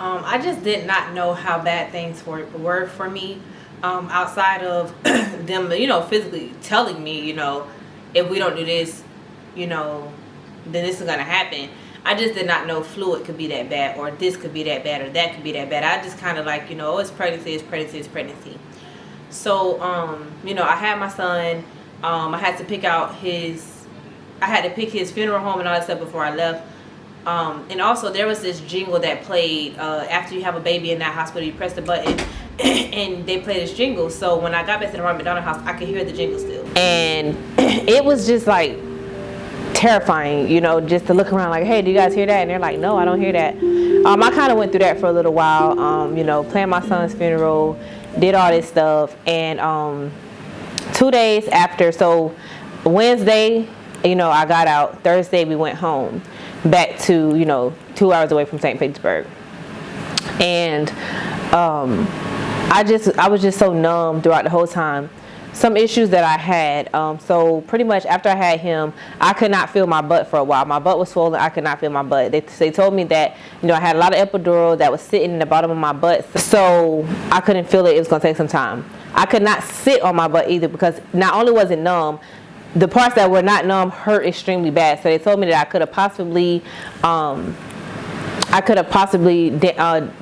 I just did not know how bad things were for me, outside of them, physically telling me, if we don't do this, then this is gonna happen. I just did not know fluid could be that bad, or this could be that bad, or that could be that bad. I just kind of like, it's pregnancy, it's pregnancy, it's pregnancy. So, I had my son. I had to pick his funeral home and all that stuff before I left. And also there was this jingle that played after you have a baby in that hospital. You press the button and they play this jingle. So when I got back to the Ronald McDonald house, I could hear the jingle still. And it was just like terrifying, just to look around like, hey, do you guys hear that? And they're like, no, I don't hear that. I kind of went through that for a little while, planned my son's funeral, did all this stuff. And 2 days after, so Wednesday, I got out. Thursday, we went home back to, 2 hours away from St. Petersburg. And I was just so numb throughout the whole time. Some issues that I had, so pretty much after I had him, I could not feel my butt for a while. My butt was swollen. I could not feel my butt. They told me that, I had a lot of epidural that was sitting in the bottom of my butt, so I couldn't feel it. It was going to take some time. I could not sit on my butt either, because not only was it numb, the parts that were not numb hurt extremely bad. So they told me that I could have possibly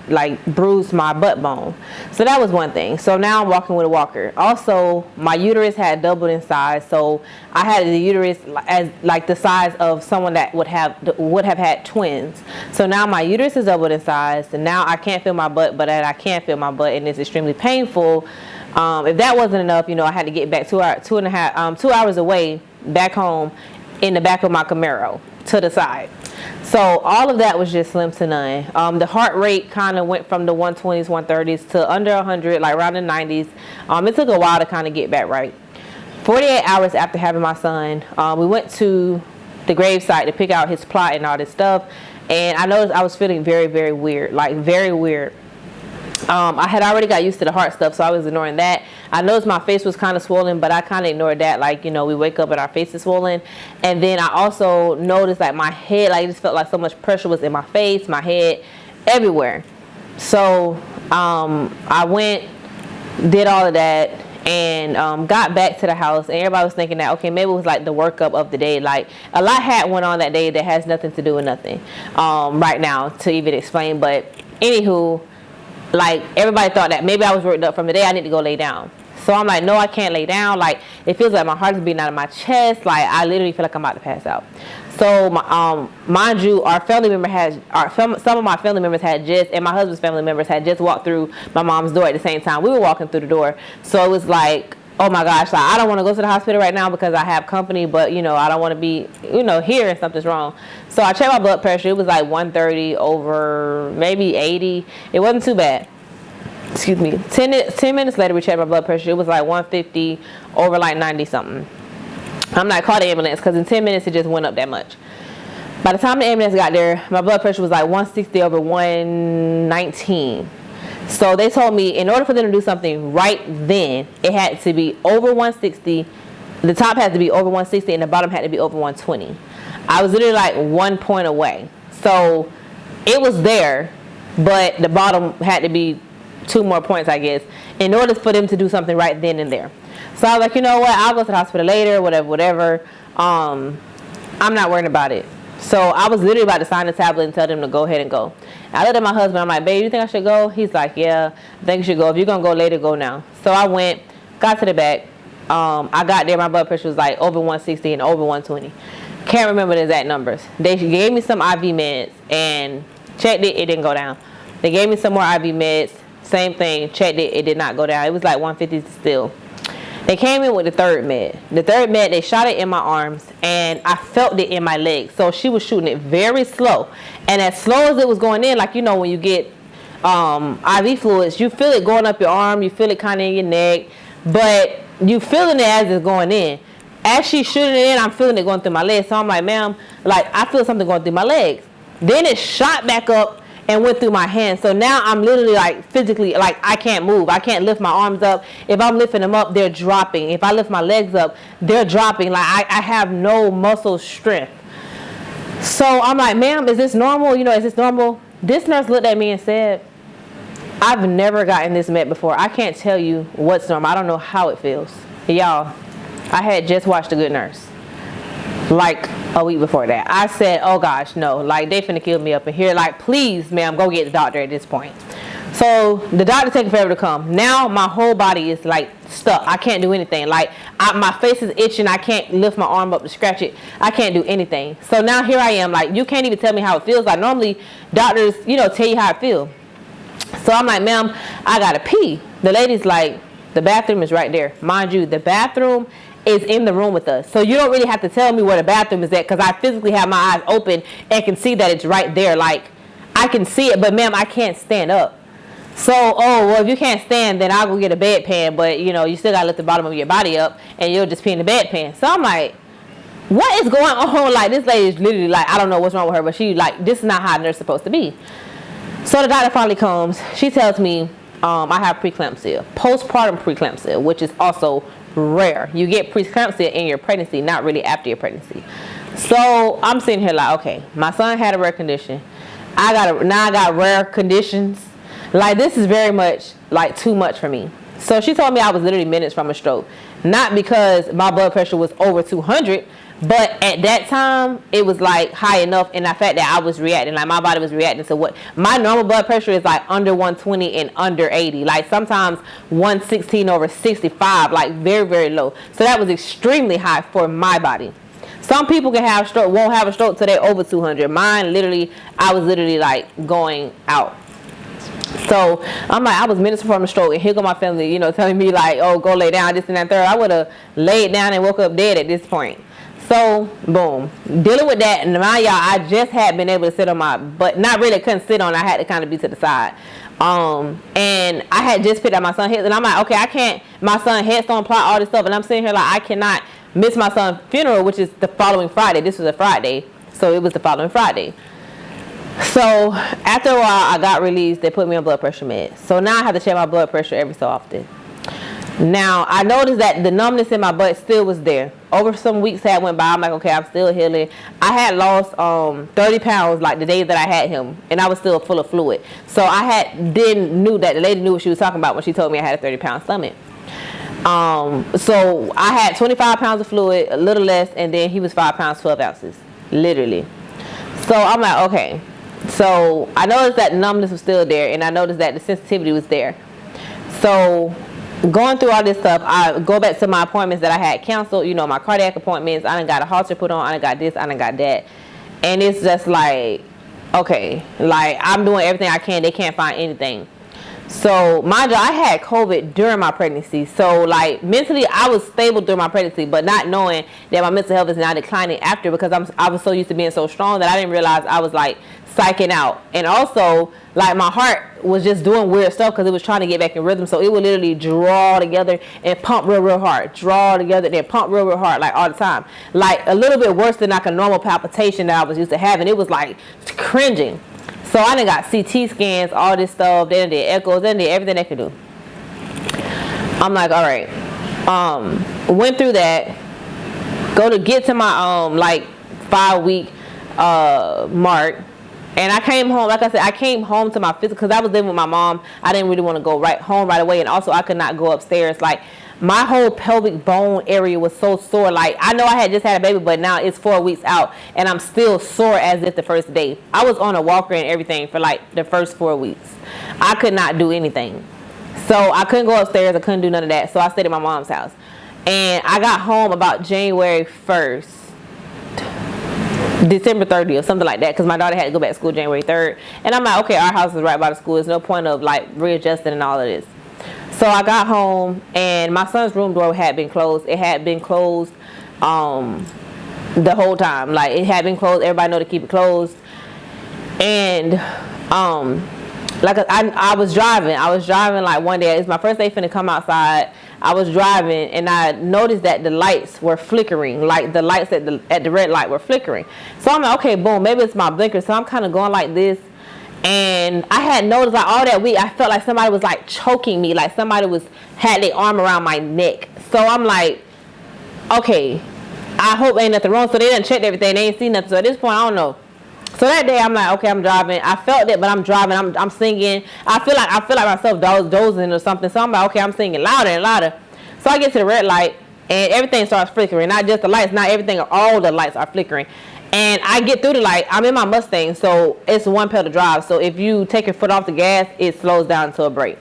like bruised my butt bone. So that was one thing. So now I'm walking with a walker. Also, my uterus had doubled in size. So I had the uterus as like the size of someone that would have had twins. So now my uterus is doubled in size, and now I can't feel my butt, but I can feel my butt, and it's extremely painful. If that wasn't enough, I had to get back 2 hours away back home in the back of my Camaro to the side. So all of that was just slim to none. The heart rate kind of went from the 120s, 130s to under 100, like around the 90s. It took a while to kind of get back right. 48 hours after having my son, we went to the gravesite to pick out his plot and all this stuff. And I noticed I was feeling very, very weird, like very weird. I had already got used to the heart stuff, so I was ignoring that. I noticed my face was kind of swollen, but I kind of ignored that. Like, we wake up and our face is swollen. And then I also noticed like my head, like it just felt like so much pressure was in my face, my head, everywhere. So I went, did all of that, and got back to the house, and everybody was thinking that, okay, maybe it was like the workup of the day. Like a lot had went on that day that has nothing to do with nothing right now to even explain. But anywho, like everybody thought that maybe I was worked up from the day I need to go lay down. So I'm like, no, I can't lay down. Like it feels like my heart is beating out of my chest. Like I literally feel like I'm about to pass out. So mind you, our family member some of my family members had just, and my husband's family members had just walked through my mom's door at the same time. We were walking through the door. So it was like, oh my gosh, like I don't want to go to the hospital right now because I have company, but I don't want to be, here and something's wrong. So I checked my blood pressure. It was like 130 over maybe 80. It wasn't too bad. Excuse me. 10 minutes later, we checked my blood pressure. It was like 150 over like 90 something. I'm not called the ambulance because in 10 minutes it just went up that much. By the time the ambulance got there, my blood pressure was like 160 over 119. So they told me in order for them to do something right then, it had to be over 160. The top had to be over 160 and the bottom had to be over 120. I was literally like 1 point away. So it was there, but the bottom had to be 2 more points, I guess, in order for them to do something right then and there. So I was like, you know what? I'll go to the hospital later, whatever. I'm not worrying about it. So I was literally about to sign the tablet and tell them to go ahead and go. I looked at my husband. I'm like, babe, you think I should go? He's like, yeah, I think you should go. If you're going to go later, go now. So I went, got to the back. I got there. My blood pressure was like over 160 and over 120. Can't remember the exact numbers. They gave me some IV meds and checked it. It didn't go down. They gave me some more IV meds. Same thing. Checked it. It did not go down. It was like 150 still. They came in with the third med. The third med, they shot it in my arms, and I felt it in my legs. So she was shooting it very slow. And as slow as it was going in, like, when you get IV fluids, you feel it going up your arm, you feel it kind of in your neck, but you feeling it as it's going in. As she's shooting it in, I'm feeling it going through my legs. So I'm like, ma'am, like, I feel something going through my legs. Then it shot back up and went through my hands. So now I'm literally like physically, like I can't move. I can't lift my arms up. If I'm lifting them up, they're dropping. If I lift my legs up, they're dropping. Like I have no muscle strength. So I'm like, ma'am, is this normal? Is this normal? This nurse looked at me and said, I've never gotten this met before. I can't tell you what's normal. I don't know how it feels. Y'all, I had just watched The Good Nurse like a week before that. I said, oh gosh, no, like they finna kill me up in here. Like, please, ma'am, go get the doctor at this point. So the doctor taking forever to come. Now my whole body is like stuck. I can't do anything. Like my face is itching. I can't lift my arm up to scratch it. I can't do anything. So now here I am. Like, you can't even tell me how it feels. Like, normally doctors, you know, tell you how it feels. So I'm like, ma'am, I gotta pee. The lady's like, the bathroom is right there. Mind you, the bathroom is in the room with us. So you don't really have to tell me where the bathroom is at, because I physically have my eyes open and can see that it's right there. Like, I can see it, but ma'am, I can't stand up. So, oh, well, if you can't stand, then I'll go get a bedpan. But, you know, you still got to lift the bottom of your body up, and you'll just pee in the bedpan. So I'm like, what is going on? Like, this lady is literally like, I don't know what's wrong with her, but she like, this is not how a nurse is supposed to be. So the doctor finally comes. She tells me I have preeclampsia, postpartum preeclampsia, which is also rare. You get preeclampsia in your pregnancy, not really after your pregnancy. So I'm sitting here like, okay, my son had a rare condition. Now I got rare conditions. Like, this is very much like too much for me. So she told me I was literally minutes from a stroke. Not because my blood pressure was over 200, but at that time it was like high enough, and the fact that I was reacting, like my body was reacting to what my normal blood pressure is, like under 120 and under 80, like sometimes 116 over 65, like very, very low. So that was extremely high for my body. Some people can have stroke, won't have a stroke till they're over 200. Mine literally, I was literally like going out. So I'm like, I was minutes from a stroke, and here go my family, you know, telling me like, oh, go lay down, this and that, third. I would have laid down and woke up dead at this point. So boom, dealing with that, and mind y'all, I just had been able to sit on my butt. Not really, couldn't sit on. I had to kind of be to the side. And I had just picked up my son's head, and I'm like, okay, I can't. My son's headstone plot, all this stuff, and I'm sitting here like, I cannot miss my son's funeral, which is the following Friday. This was a Friday, so it was the following Friday. So after a while, I got released. They put me on blood pressure meds. So now I have to check my blood pressure every so often. Now I noticed that the numbness in my butt still was there. Over some weeks that went by, I'm like, okay, I'm still healing. I had lost 30 pounds like the day that I had him, and I was still full of fluid. So I knew that the lady knew what she was talking about when she told me I had a 30-pound stomach. So I had 25 pounds of fluid, a little less, and then he was 5 pounds 12 ounces, literally. So I'm like, okay. So I noticed that numbness was still there, and I noticed that the sensitivity was there. So going through all this stuff, I go back to my appointments that I had canceled, you know, my cardiac appointments. I done got a halter put on, I done got this, I done got that. And it's just like, okay, like I'm doing everything I can. They can't find anything. So mind you, I had COVID during my pregnancy. So like mentally, I was stable during my pregnancy, but not knowing that my mental health is now declining after, because I was so used to being so strong that I didn't realize I was like psyching out. And also like my heart was just doing weird stuff because it was trying to get back in rhythm. So it would literally draw together and pump real, real hard, draw together, then pump real, real hard, like all the time. Like a little bit worse than like a normal palpitation that I was used to having. It was like cringing. So I done got CT scans, all this stuff. They done did echoes, they done did everything they could do. I'm like, all right. Went through that. Go to get to my like 5-week mark. And I came home, like I said, I came home to my physical, because I was living with my mom. I didn't really want to go home right away. And also I could not go upstairs. Like my whole pelvic bone area was so sore. Like I know I had just had a baby, but now it's 4 weeks out and I'm still sore as if the first day. I was on a walker and everything for like the first 4 weeks. I could not do anything. So I couldn't go upstairs. I couldn't do none of that. So I stayed at my mom's house. And I got home about January 1st. December 30th, something like that, because my daughter had to go back to school January 3rd. And I'm like, okay, our house is right by the school. There's no point of like readjusting and all of this. So I got home and my son's room door had been closed. It had been closed the whole time. Like it had been closed. Everybody know to keep it closed. And like I was driving. Like one day. It's my first day finna come outside. I was driving and I noticed that the lights were flickering. Like the lights at the red light were flickering. So I'm like, okay, boom, maybe it's my blinker. So I'm kind of going like this. And I had noticed like all that week, I felt like somebody was like choking me. Like somebody had their arm around my neck. So I'm like, okay, I hope ain't nothing wrong. So they done checked everything. They ain't seen nothing. So at this point, I don't know. So that day I'm like, okay, I'm driving. I felt it, but I'm driving. I'm singing. I feel like myself dozing or something. So I'm like, okay, I'm singing louder and louder. So I get to the red light and everything starts flickering. Not just the lights, not everything. All the lights are flickering. And I get through the light. I'm in my Mustang, so it's one pedal drive. So if you take your foot off the gas, it slows down to a brake.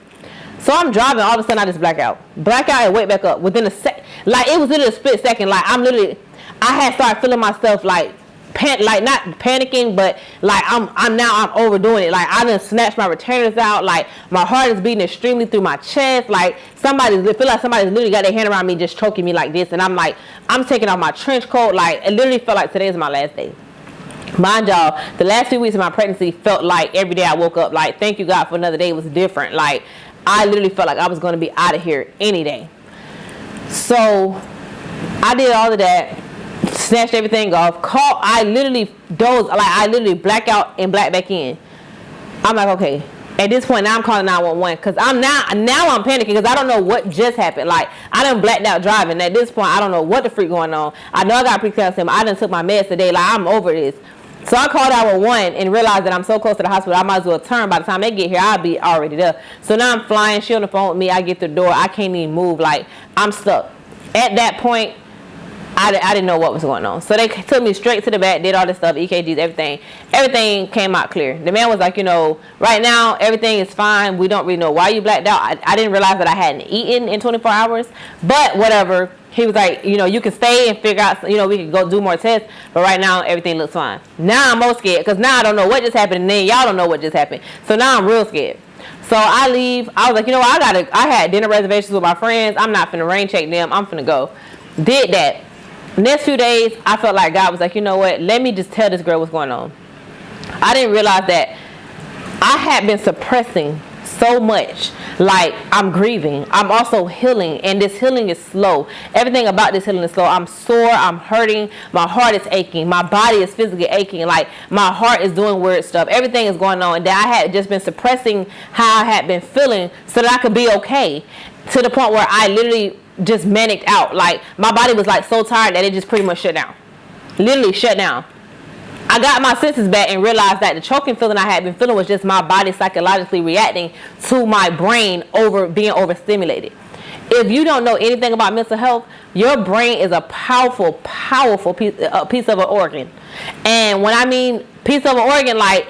So I'm driving. All of a sudden, I just black out and wake back up within a sec. Like it was literally a split second. Like I had started feeling myself like not panicking, but like I'm overdoing it. Like I done snatched my retainers out. Like my heart is beating extremely through my chest. Like it feel like somebody's literally got their hand around me, just choking me like this. And I'm like, I'm taking off my trench coat. Like it literally felt like today is my last day. Mind y'all, the last few weeks of my pregnancy felt like every day I woke up like, thank you God for another day. It was different. Like I literally felt like I was going to be out of here any day. So I did all of that. Snatched everything off. I literally black out and black back in. I'm like, okay. At this point, now I'm calling 911 because I'm panicking because I don't know what just happened. Like I done blacked out driving. At this point, I don't know what the freak going on. I know I got preeclampsia. I done took my meds today. Like I'm over this. So I called 911 and realized that I'm so close to the hospital, I might as well turn. By the time they get here, I'll be already there. So now I'm flying. She on the phone with me. I get to the door. I can't even move. Like I'm stuck. At that point, I didn't know what was going on. So they took me straight to the back, did all this stuff, EKGs, everything. Everything came out clear. The man was like, right now, everything is fine. We don't really know why you blacked out. I didn't realize that I hadn't eaten in 24 hours. But whatever. He was like, you can stay and figure out, we can go do more tests. But right now, everything looks fine. Now I'm more scared because now I don't know what just happened. And then y'all don't know what just happened. So now I'm real scared. So I leave. I was like, I had dinner reservations with my friends. I'm not finna rain check them. I'm finna go. Did that. Next few days, I felt like God was like, you know what? Let me just tell this girl what's going on. I didn't realize that I had been suppressing so much. Like, I'm grieving. I'm also healing. And this healing is slow. Everything about this healing is slow. I'm sore. I'm hurting. My heart is aching. My body is physically aching. Like, my heart is doing weird stuff. Everything is going on. And I had just been suppressing how I had been feeling so that I could be okay. To the point where I literally just manicked out. Like my body was like so tired that it just pretty much shut down. Literally shut down. I got my senses back and realized that the choking feeling I had been feeling was just my body psychologically reacting to my brain being overstimulated. If you don't know anything about mental health, your brain is a powerful piece of an organ. And when I mean piece of an organ, like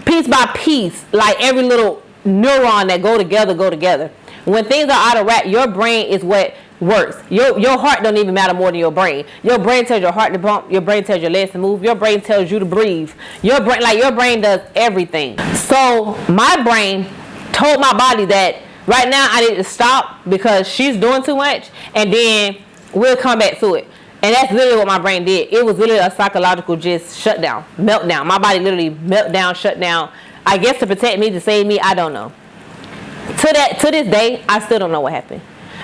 piece by piece, like every little neuron that go together. When things are out of whack, your brain is what works. Your heart don't even matter more than your brain. Your brain tells your heart to pump. Your brain tells your legs to move. Your brain tells you to breathe. Your brain does everything. So my brain told my body that right now I need to stop because she's doing too much, and then we'll come back to it. And that's literally what my brain did. It was literally a psychological just shutdown, meltdown. My body literally meltdown, shut down. I guess to protect me, to save me, I don't know. To this day, I still don't know what happened.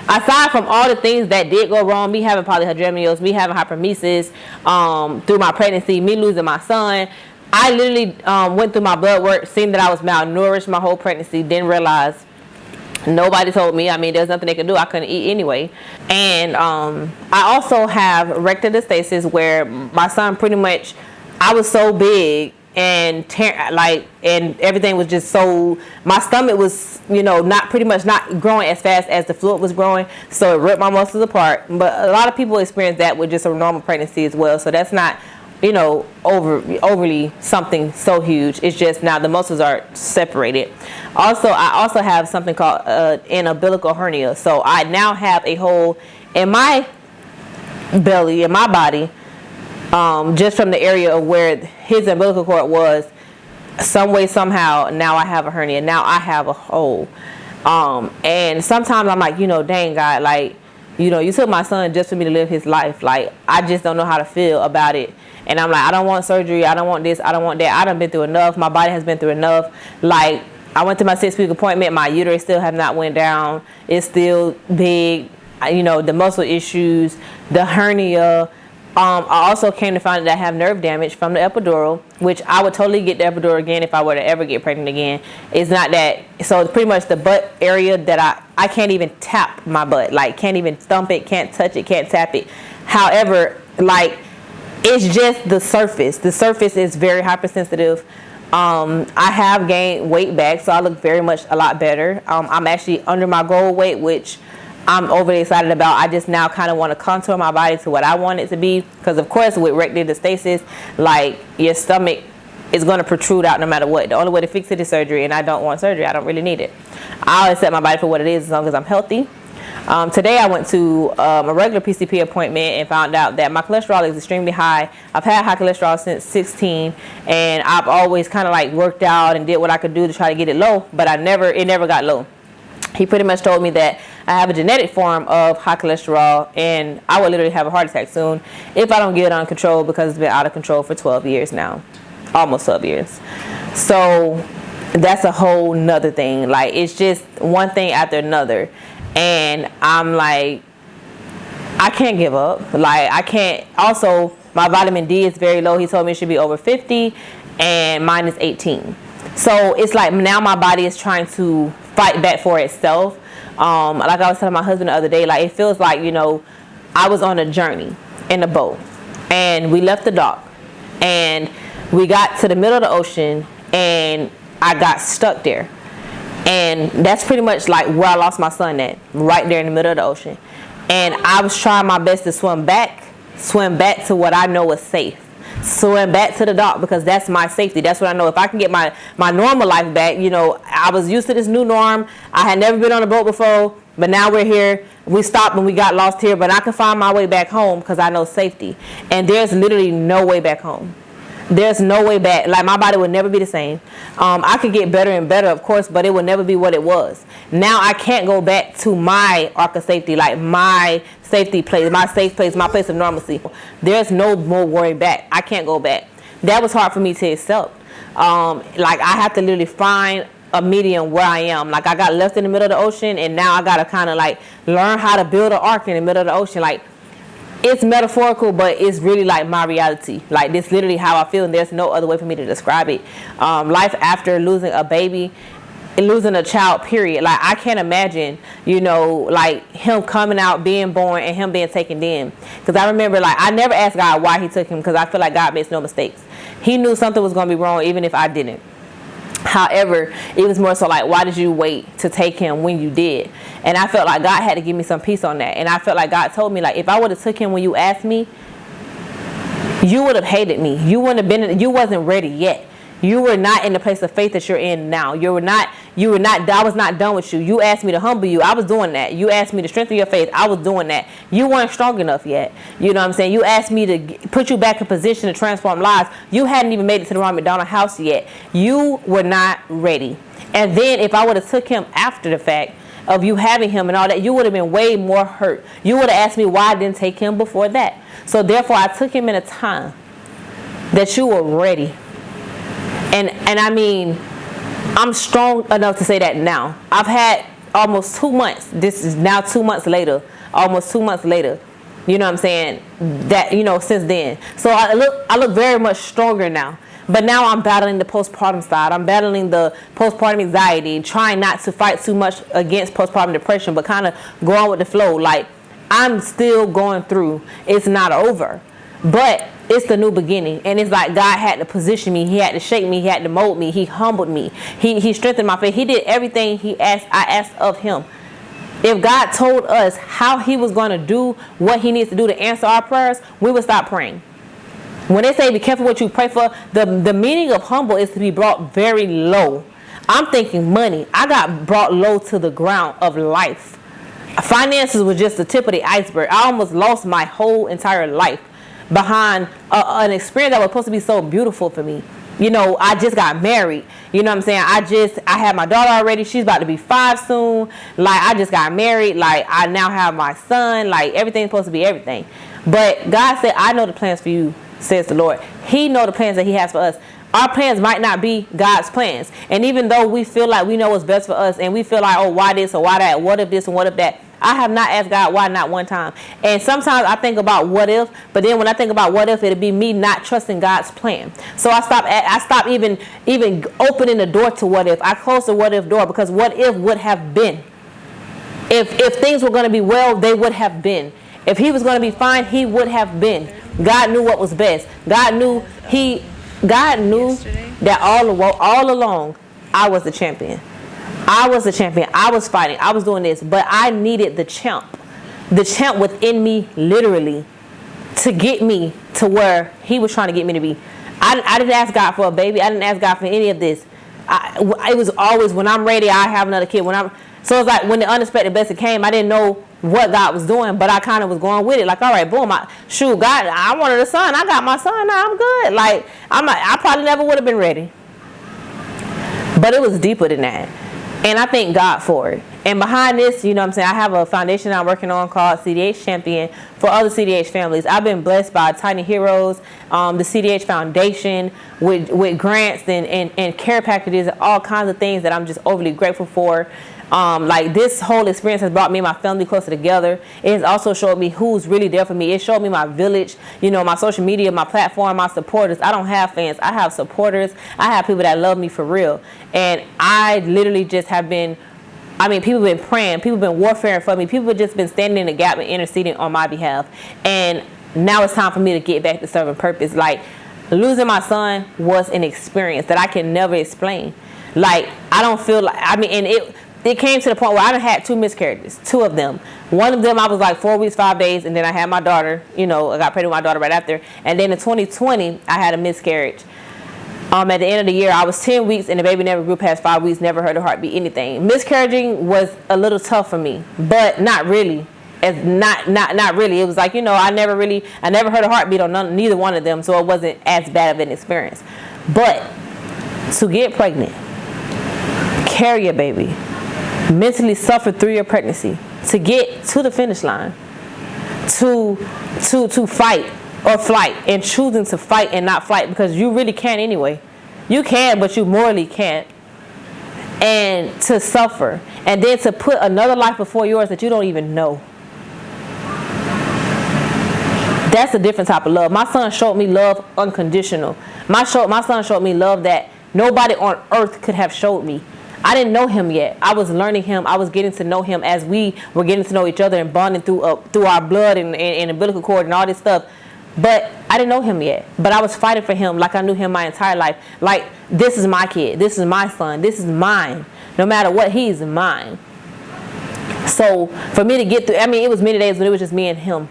Aside from all the things that did go wrong, me having polyhydramnios, me having hyperemesis through my pregnancy, me losing my son, I literally went through my blood work, seen that I was malnourished my whole pregnancy, didn't realize. Nobody told me. I mean, there's nothing they could do. I couldn't eat anyway. And I also have rectodistasis where my son pretty much, I was so big and everything was just so, my stomach was, not growing as fast as the fluid was growing. So it ripped my muscles apart. But a lot of people experience that with just a normal pregnancy as well. So that's not, overly something so huge. It's just now the muscles are separated. Also, I also have something called an umbilical hernia. So I now have a hole in my belly, in my body, just from the area of where his umbilical cord was. Some way, somehow, now I have a hernia. Now I have a hole. And sometimes I'm like, dang God, like, you took my son just for me to live his life. Like, I just don't know how to feel about it. And I'm like, I don't want surgery. I don't want this. I don't want that. I done been through enough. My body has been through enough. Like, I went to my 6-week appointment. My uterus still have not went down. It's still big. The muscle issues, the hernia. I also came to find out that I have nerve damage from the epidural, which I would totally get the epidural again if I were to ever get pregnant again. It's not that. So it's pretty much the butt area that I can't even tap my butt. Like, can't even thump it, can't touch it, can't tap it. However, like, it's just the surface. The surface is very hypersensitive. I have gained weight back, so I look very much a lot better. I'm actually under my goal weight, which I'm overly excited about. I just now kind of want to contour my body to what I want it to be, because of course with rectal diastasis, like, your stomach is going to protrude out no matter what. The only way to fix it is surgery, and I don't want surgery. I don't really need it. I'll accept my body for what it is as long as I'm healthy. Today I went to a regular PCP appointment and found out that my cholesterol is extremely high. I've had high cholesterol since 16, and I've always kind of like worked out and did what I could do to try to get it low, but it never got low. He pretty much told me that I have a genetic form of high cholesterol, and I will literally have a heart attack soon if I don't get it under control, because it's been out of control for 12 years now, almost 12 years. So that's a whole nother thing. Like, it's just one thing after another. And I'm like, I can't give up. Like, I can't. Also, my vitamin D is very low. He told me it should be over 50, and mine is 18. So it's like now my body is trying to fight back for itself. Like I was telling my husband the other day, like, it feels like, you know, I was on a journey in a boat, and we left the dock, and we got to the middle of the ocean, and I got stuck there. And that's pretty much like where I lost my son at, right there in the middle of the ocean. And I was trying my best to swim back to what I know is safe. Swim back to the dock, because that's my safety. That's what I know. If I can get my normal life back, you know, I was used to this new norm. I had never been on a boat before, but now we're here. We stopped and we got lost here, but I can find my way back home because I know safety. And there's literally no way back home. There's no way back. Like, my body would never be the same. I could get better and better, of course, but it would never be what it was. Now I can't go back to my arc of safety, like my safety place, my safe place, my place of normalcy. There's no more worry back. I can't go back. That was hard for me to accept. Like, I have to literally find a medium where I am. Like, I got left in the middle of the ocean, and now I got to kind of like learn how to build an ark in the middle of the ocean. Like, it's metaphorical, but it's really like my reality. Like, this literally how I feel, and there's no other way for me to describe it. Life after losing a baby and losing a child, period. Like, I can't imagine, you know, like him coming out, being born, and him being taken in. Because I remember, like, I never asked God why he took him, because I feel like God makes no mistakes. He knew something was going to be wrong, even if I didn't. However, it was more so like, why did you wait to take him when you did? And I felt like God had to give me some peace on that. And I felt like God told me, like, if I would have took him when you asked me, you would have hated me. You wouldn't have been, you wasn't ready yet. You were not in the place of faith that you're in now. I was not done with you. You asked me to humble you. I was doing that. You asked me to strengthen your faith. I was doing that. You weren't strong enough yet. You know what I'm saying? You asked me to put you back in position to transform lives. You hadn't even made it to the Ronald McDonald house yet. You were not ready. And then if I would have took him after the fact of you having him and all that, you would have been way more hurt. You would have asked me why I didn't take him before that. So therefore, I took him in a time that you were ready. And I mean, I'm strong enough to say that now. I've had almost 2 months. This is now 2 months later. Almost 2 months later. You know what I'm saying? That, you know, since then. So I look very much stronger now. But now I'm battling the postpartum side. I'm battling the postpartum anxiety, trying not to fight too much against postpartum depression, but kind of going with the flow. Like, I'm still going through. It's not over. But it's the new beginning. And it's like God had to position me. He had to shape me. He had to mold me. He humbled me. He strengthened my faith. He did everything I asked of him. If God told us how he was going to do what he needs to do to answer our prayers, we would stop praying. When they say be careful what you pray for, the meaning of humble is to be brought very low. I'm thinking money. I got brought low to the ground of life. Finances was just the tip of the iceberg. I almost lost my whole entire life behind an experience that was supposed to be so beautiful for me. You know, I just got married. You know what I'm saying? I had my daughter already. She's about to be 5 soon. Like, I just got married. Like, I now have my son. Like, everything's supposed to be everything. But God said, I know the plans for you, says the Lord. He knows the plans that he has for us. Our plans might not be God's plans. And even though we feel like we know what's best for us, and we feel like, oh, why this or why that? What if this and what if that? I have not asked God why not one time. And sometimes I think about what if, but then when I think about what if, it'll be me not trusting God's plan. So I stopped even opening the door to what if. I closed the what if door, because what if would have been. If things were going to be well, they would have been. If he was going to be fine, he would have been. God knew what was best. God knew that all along I was the champion. I was the champion. I was fighting. I was doing this, but I needed the champ within me, literally, to get me to where he was trying to get me to be. I didn't ask God for a baby. I didn't ask God for any of this. It was always, when I'm ready, I have another kid. So it's like when the unexpected blessing came, I didn't know what God was doing, but I kind of was going with it. Like, all right, boom, God, I wanted a son. I got my son. Now I'm good. Like, I probably never would have been ready. But it was deeper than that. And I thank God for it. And behind this, you know what I'm saying, I have a foundation I'm working on called CDH Champion for other CDH families. I've been blessed by Tiny Heroes, the CDH Foundation, with grants and care packages and all kinds of things that I'm just overly grateful for. Like, this whole experience has brought me and my family closer together. It has also showed me who's really there for me. It showed me my village, you know, my social media, my platform, my supporters. I don't have fans. I have supporters. I have people that love me for real. And I literally just have been, people have been praying. People have been warfaring for me. People have just been standing in the gap and interceding on my behalf. And now it's time for me to get back to serving purpose. Like, losing my son was an experience that I can never explain. Like, I don't feel like, it came to the point where I done had 2 miscarriages, 2 of them. One of them I was like 4 weeks, 5 days, and then I had my daughter, you know, I got pregnant with my daughter right after. And then in 2020, I had a miscarriage. At the end of the year, I was 10 weeks and the baby never grew past 5 weeks, never heard a heartbeat, anything. Miscarriaging was a little tough for me, but not really. It's not really. It was like, you know, I never heard a heartbeat on neither one of them, so it wasn't as bad of an experience. But to get pregnant, carry a baby, mentally suffer through your pregnancy, to get to the finish line, to fight or flight, and choosing to fight and not flight, because you really can't anyway. You can, but you morally can't. And to suffer, and then to put another life before yours that you don't even know. That's a different type of love. My son showed me love unconditional. My son showed me love that nobody on earth could have showed me. I didn't know him yet. I was learning him. I was getting to know him as we were getting to know each other and bonding through our blood and umbilical cord and all this stuff. But I didn't know him yet. But I was fighting for him like I knew him my entire life. Like, this is my kid. This is my son. This is mine. No matter what, he's mine. So for me to get through, it was many days when it was just me and him.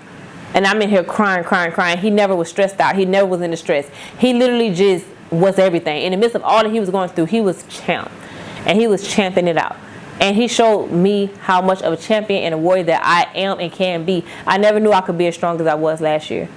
And I'm in here crying. He never was stressed out. He never was in distress. He literally just was everything. In the midst of all that he was going through, he was champ. And he was championing it out. And he showed me how much of a champion and a warrior that I am and can be. I never knew I could be as strong as I was last year.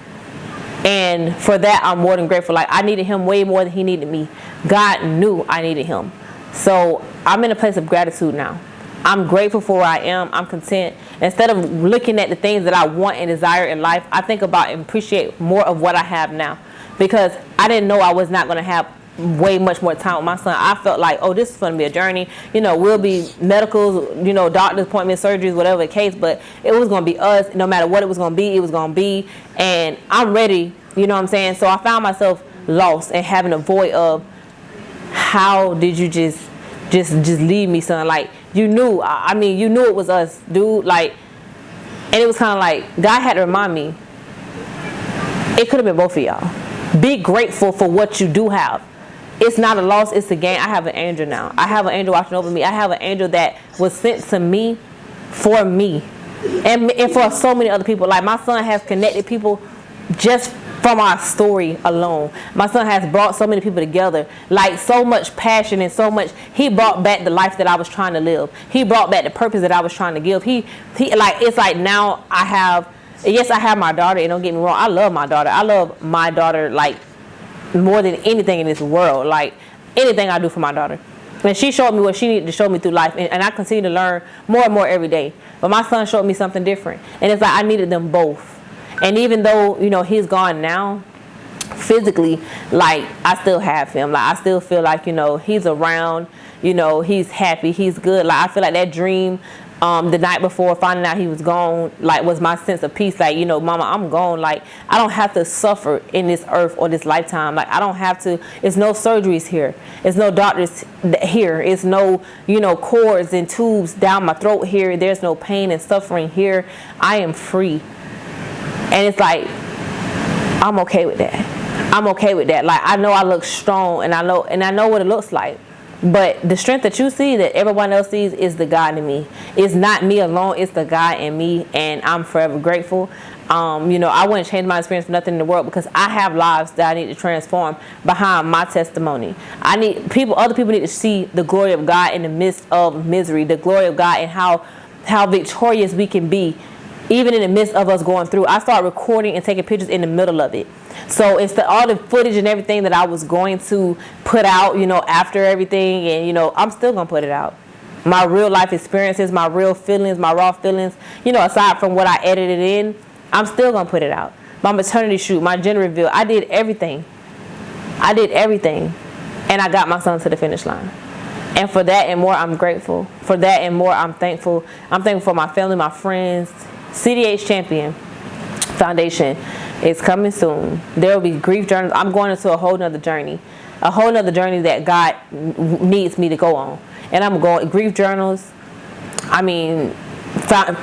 And for that, I'm more than grateful. Like, I needed him way more than he needed me. God knew I needed him. So I'm in a place of gratitude now. I'm grateful for where I am. I'm content. Instead of looking at the things that I want and desire in life, I think about and appreciate more of what I have now. Because I didn't know I was not going to have way much more time with my son. I felt like, oh, this is going to be a journey. You know, we'll be medicals, you know, doctor's appointments, surgeries, whatever the case. But it was going to be us. No matter what it was going to be, it was going to be. And I'm ready, you know what I'm saying? So I found myself lost and having a void of, how did you just leave me, son? Like, you knew, you knew it was us, dude. Like, and it was kind of like, God had to remind me, it could have been both of y'all. Be grateful for what you do have. It's not a loss, it's a gain. I have an angel now. I have an angel watching over me. I have an angel that was sent to me for me. And for so many other people. Like, my son has connected people just from our story alone. My son has brought so many people together. Like, so much passion and so much. He brought back the life that I was trying to live. He brought back the purpose that I was trying to give. It's like now I have, yes, I have my daughter, and don't get me wrong, I love my daughter. I love my daughter, like, more than anything in this world. Like, anything I do for my daughter. And she showed me what she needed to show me through life. And I continue to learn more and more every day. But my son showed me something different. And it's like I needed them both. And even though, you know, he's gone now, physically, like, I still have him. Like, I still feel like, you know, he's around, you know, he's happy, he's good. Like, I feel like that dream the night before finding out he was gone, like, was my sense of peace. Like, you know, mama, I'm gone. Like, I don't have to suffer in this earth or this lifetime. Like, I don't have to. It's no surgeries here. It's no doctors here. It's no, you know, cords and tubes down my throat here. There's no pain and suffering here. I am free. And it's like, I'm okay with that. I'm okay with that. Like, I know I look strong, and I know what it looks like. But the strength that you see, that everyone else sees, is the God in me. It's not me alone. It's the God in me, and I'm forever grateful. I wouldn't change my experience for nothing in the world, because I have lives that I need to transform behind my testimony. Other people need to see the glory of God in the midst of misery, the glory of God, and how victorious we can be, even in the midst of us going through. I started recording and taking pictures in the middle of it. So it's all the footage and everything that I was going to put out, after everything, and I'm still gonna put it out. My real life experiences, my real feelings, my raw feelings, aside from what I edited in, I'm still gonna put it out. My maternity shoot, my gender reveal, I did everything. And I got my son to the finish line. And for that and more, I'm grateful. For that and more, I'm thankful. I'm thankful for my family, my friends. CDH Champion Foundation is coming soon. There will be grief journals. I'm going into a whole nother journey that God needs me to go on. And I'm going grief journals.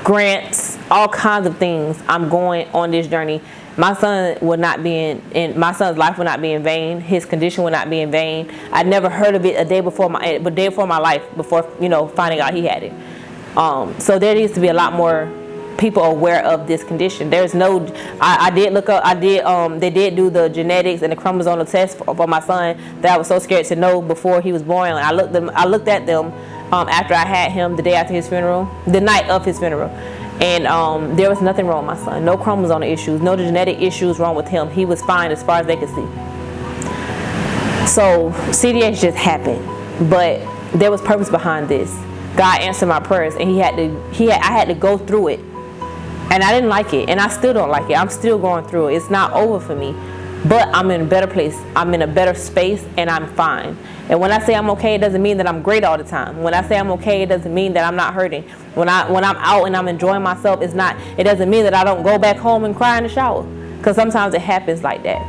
Grants, all kinds of things. I'm going on this journey. My son's life will not be in vain. His condition will not be in vain. I never heard of it a day before my life, before finding out he had it. So there needs to be a lot more people aware of this condition. There's no, I did look up, they did do the genetics and the chromosomal test for my son that I was so scared to know before he was born. And I looked at them after I had him, the day after his funeral, the night of his funeral. And there was nothing wrong with my son. No chromosomal issues, no genetic issues wrong with him. He was fine as far as they could see. So CDH just happened, but there was purpose behind this. God answered my prayers, and I had to go through it. And I didn't like it, and I still don't like it. I'm still going through it. It's not over for me, but I'm in a better place. I'm in a better space, and I'm fine. And when I say I'm okay, it doesn't mean that I'm great all the time. When I say I'm okay, it doesn't mean that I'm not hurting. When I'm out and I'm enjoying myself, it doesn't mean that I don't go back home and cry in the shower, because sometimes it happens like that.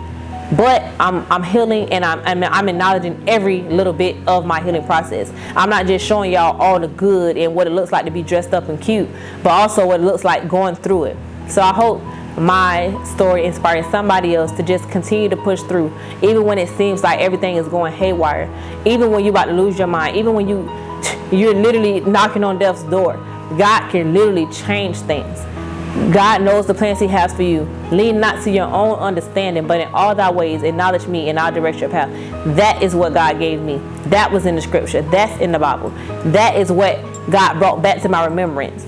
But I'm healing, and I'm acknowledging every little bit of my healing process. I'm not just showing y'all all the good and what it looks like to be dressed up and cute, but also what it looks like going through it. So I hope my story inspires somebody else to just continue to push through, even when it seems like everything is going haywire, even when you're about to lose your mind, even when you're literally knocking on death's door. God can literally change things. God knows the plans he has for you. Lean not to your own understanding, but in all thy ways acknowledge me, and I'll direct your path. That is what God gave me. That was in the scripture. That's in the Bible. That is what God brought back to my remembrance.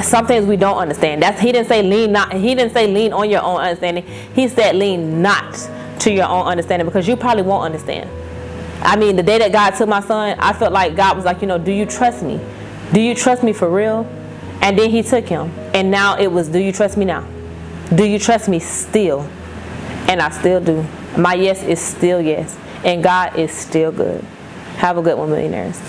Some things we don't understand. He didn't say lean on your own understanding. He said lean not to your own understanding, because you probably won't understand. The day that God took my son, I felt like God was like, do you trust me? Do you trust me for real? And then he took him. And now it was, do you trust me now? Do you trust me still? And I still do. My yes is still yes. And God is still good. Have a good one, millionaires.